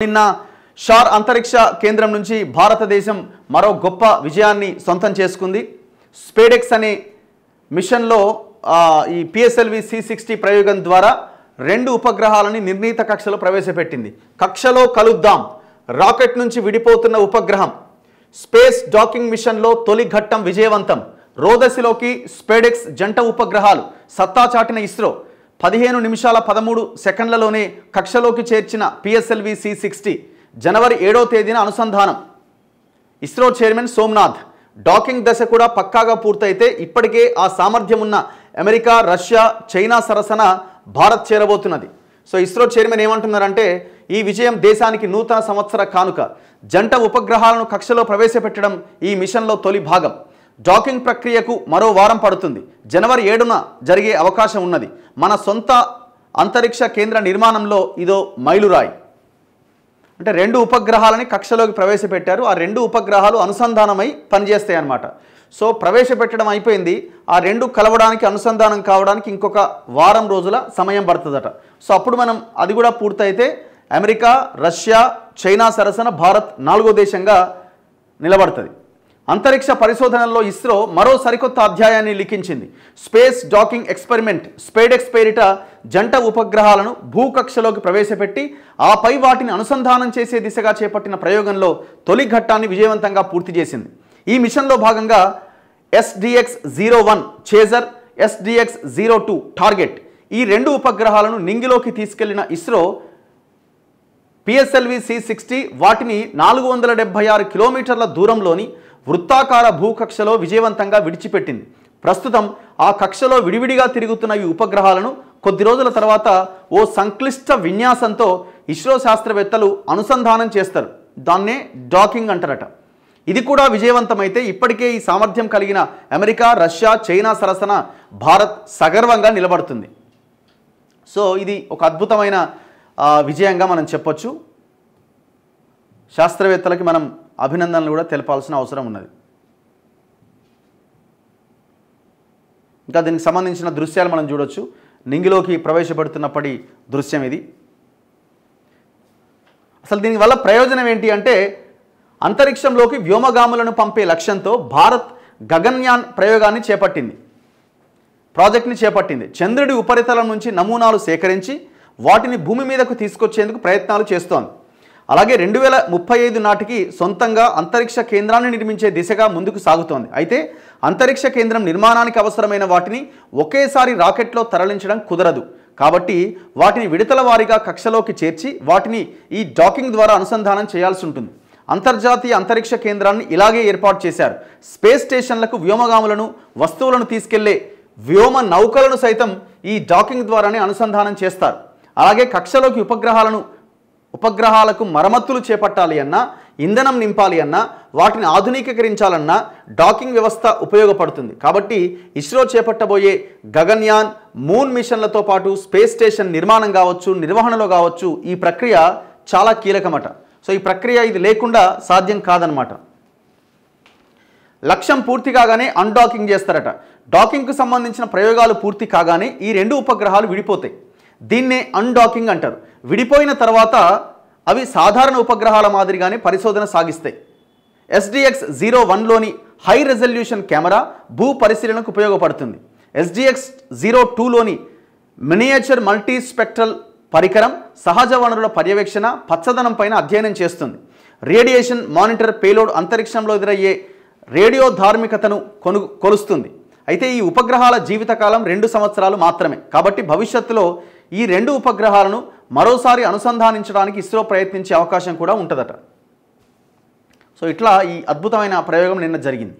నిన్న షార్ అంతరిక్ష కేంద్రం నుంచి భారతదేశం మరో గొప్ప విజయాన్ని సొంతం చేసుకుంది. స్పేడెక్స్ అనే మిషన్లో ఈ పిఎస్ఎల్వి C60 ప్రయోగం ద్వారా 2 ఉపగ్రహాలని నిర్ణీత కక్షలో ప్రవేశపెట్టింది. కక్షలో కలుద్దాం రాకెట్ నుంచి విడిపోతున్న ఉపగ్రహం. స్పేస్ డాకింగ్ మిషన్లో తొలి ఘట్టం విజయవంతం. రోదసిలోకి స్పేడెక్స్ జంట ఉపగ్రహాలు సత్తా చాటిన ఇస్రో 15 నిమిషాల 13 సెకండ్లలోనే కక్షలోకి చేర్చిన పిఎస్ఎల్వి C60 జనవరి 7వ తేదీన అనుసంధానం. ఇస్రో చైర్మన్ సోమనాథ్ డాకింగ్ దశ కూడా పక్కాగా పూర్తయితే ఇప్పటికే ఆ సామర్థ్యం ఉన్న అమెరికా, రష్యా, చైనా సరసన భారత్ చేరబోతున్నది. సో ఇస్రో చైర్మన్ ఏమంటున్నారంటే ఈ విజయం దేశానికి నూతన సంవత్సర కానుక. జంట ఉపగ్రహాలను కక్షలో ప్రవేశపెట్టడం ఈ మిషన్లో తొలి భాగం. డాకింగ్ ప్రక్రియకు మరో వారం పడుతుంది. జనవరి 7న జరిగే అవకాశం ఉన్నది. మన సొంత అంతరిక్ష కేంద్ర నిర్మాణంలో ఇదో మైలురాయి. అంటే 2 ఉపగ్రహాలని కక్షలోకి ప్రవేశపెట్టారు. ఆ 2 ఉపగ్రహాలు అనుసంధానమై పనిచేస్తాయి అన్నమాట. సో ప్రవేశపెట్టడం అయిపోయింది. ఆ 2 కలవడానికి అనుసంధానం కావడానికి ఇంకొక వారం రోజుల సమయం పడుతుందట. సో అప్పుడు మనం అది కూడా పూర్తయితే అమెరికా, రష్యా, చైనా సరసన భారత్ 4వ దేశంగా నిలబడుతుంది. అంతరిక్ష పరిశోధనల్లో ఇస్రో మరో సరికొత్త అధ్యాయాన్ని లిఖించింది. స్పేస్ డాకింగ్ ఎక్స్పెరిమెంట్ స్పేడెక్స్ పేరిట జంట ఉపగ్రహాలను భూకక్షలోకి ప్రవేశపెట్టి ఆపై వాటిని అనుసంధానం చేసే దిశగా చేపట్టిన ప్రయోగంలో తొలి ఘట్టాన్ని విజయవంతంగా పూర్తి చేసింది. ఈ మిషన్లో భాగంగా SDX-01 చేజర్, SDX-02 టార్గెట్ ఈ 2 ఉపగ్రహాలను నింగిలోకి తీసుకెళ్లిన ఇస్రో పిఎస్ఎల్వి C60 వాటిని 476 కిలోమీటర్ల దూరంలోని వృత్తాకార భూకక్షలో విజయవంతంగా విడిచిపెట్టింది. ప్రస్తుతం ఆ కక్షలో విడివిడిగా తిరుగుతున్న ఈ ఉపగ్రహాలను కొద్ది రోజుల తర్వాత ఓ సంక్లిష్ట విన్యాసంతో ఇస్రో శాస్త్రవేత్తలు అనుసంధానం చేస్తారు. దాన్నే డాకింగ్ అంటారట. ఇది కూడా విజయవంతమైతే ఇప్పటికే ఈ సామర్థ్యం కలిగిన అమెరికా, రష్యా, చైనా సరసన భారత్ సగర్వంగా నిలబడుతుంది. సో ఇది ఒక అద్భుతమైన విజయంగా మనం చెప్పొచ్చు. శాస్త్రవేత్తలకి మనం అభినందనలు కూడా తెలపాల్సిన అవసరం ఉన్నది. ఇంకా దీనికి సంబంధించిన దృశ్యాలు మనం చూడొచ్చు. నింగిలోకి ప్రవేశపెడుతున్నప్పటి దృశ్యం ఇది. అసలు దీనివల్ల ప్రయోజనం ఏంటి అంటే అంతరిక్షంలోకి వ్యోమగాములను పంపే లక్ష్యంతో భారత్ గగన్యాన్ ప్రయోగాన్ని ప్రాజెక్ట్ని చేపట్టింది. చంద్రుడి ఉపరితలం నుంచి నమూనాలు సేకరించి వాటిని భూమి మీదకు తీసుకొచ్చేందుకు ప్రయత్నాలు చేస్తోంది. అలాగే 2035 నాటికి సొంతంగా అంతరిక్ష కేంద్రాన్ని నిర్మించే దిశగా ముందుకు సాగుతోంది. అయితే అంతరిక్ష కేంద్రం నిర్మాణానికి అవసరమైన వాటిని ఒకేసారి రాకెట్లో తరలించడం కుదరదు. కాబట్టి వాటిని విడతల వారీగా కక్షలోకి చేర్చి వాటిని ఈ డాకింగ్ ద్వారా అనుసంధానం చేయాల్సి ఉంటుంది. అంతర్జాతీయ అంతరిక్ష కేంద్రాన్ని ఇలాగే ఏర్పాటు చేశారు. స్పేస్ స్టేషన్లకు వ్యోమగాములను, వస్తువులను తీసుకెళ్లే వ్యోమ నౌకలను సైతం ఈ డాకింగ్ ద్వారానే అనుసంధానం చేస్తారు. అలాగే కక్షలోకి ఉపగ్రహాలకు మరమ్మతులు చేపట్టాలి అన్నా, ఇంధనం నింపాలి అన్నా, వాటిని ఆధునికీకరించాలన్నా డాకింగ్ వ్యవస్థ ఉపయోగపడుతుంది. కాబట్టి ఇస్రో చేపట్టబోయే గగన్యాన్, మూన్ మిషన్లతో పాటు స్పేస్ స్టేషన్ నిర్మాణం కావచ్చు, నిర్వహణలో కావచ్చు, ఈ ప్రక్రియ చాలా కీలకమట. సో ఈ ప్రక్రియ ఇది లేకుండా సాధ్యం కాదనమాట. లక్ష్యం పూర్తి కాగానే అన్డాకింగ్ చేస్తారట. డాకింగ్కు సంబంధించిన ప్రయోగాలు పూర్తి కాగానే ఈ 2 ఉపగ్రహాలు విడిపోతాయి. దీన్నే అన్డాకింగ్ అంటారు. విడిపోయిన తర్వాత అవి సాధారణ ఉపగ్రహాల మాదిరిగానే పరిశోధన సాగిస్తాయి. SDX-01లోని హై రెజల్యూషన్ కెమెరా భూ పరిశీలనకు ఉపయోగపడుతుంది. SDX-02లోని మినియేచర్ మల్టీ స్పెక్ట్రల్ పరికరం సహజ వనరుల పర్యవేక్షణ, పచ్చదనం పైన అధ్యయనం చేస్తుంది. రేడియేషన్ మానిటర్ పేలోడ్ అంతరిక్షంలో ఎదురయ్యే రేడియో ధార్మికతను కొలుస్తుంది. అయితే ఈ ఉపగ్రహాల జీవితకాలం 2 సంవత్సరాలు మాత్రమే. కాబట్టి భవిష్యత్తులో ఈ 2 ఉపగ్రహాలను మరోసారి అనుసంధానించడానికి ఇస్రో ప్రయత్నించే అవకాశం కూడా ఉంటుందట. సో ఇట్లా ఈ అద్భుతమైన ప్రయోగం నిన్న జరిగింది.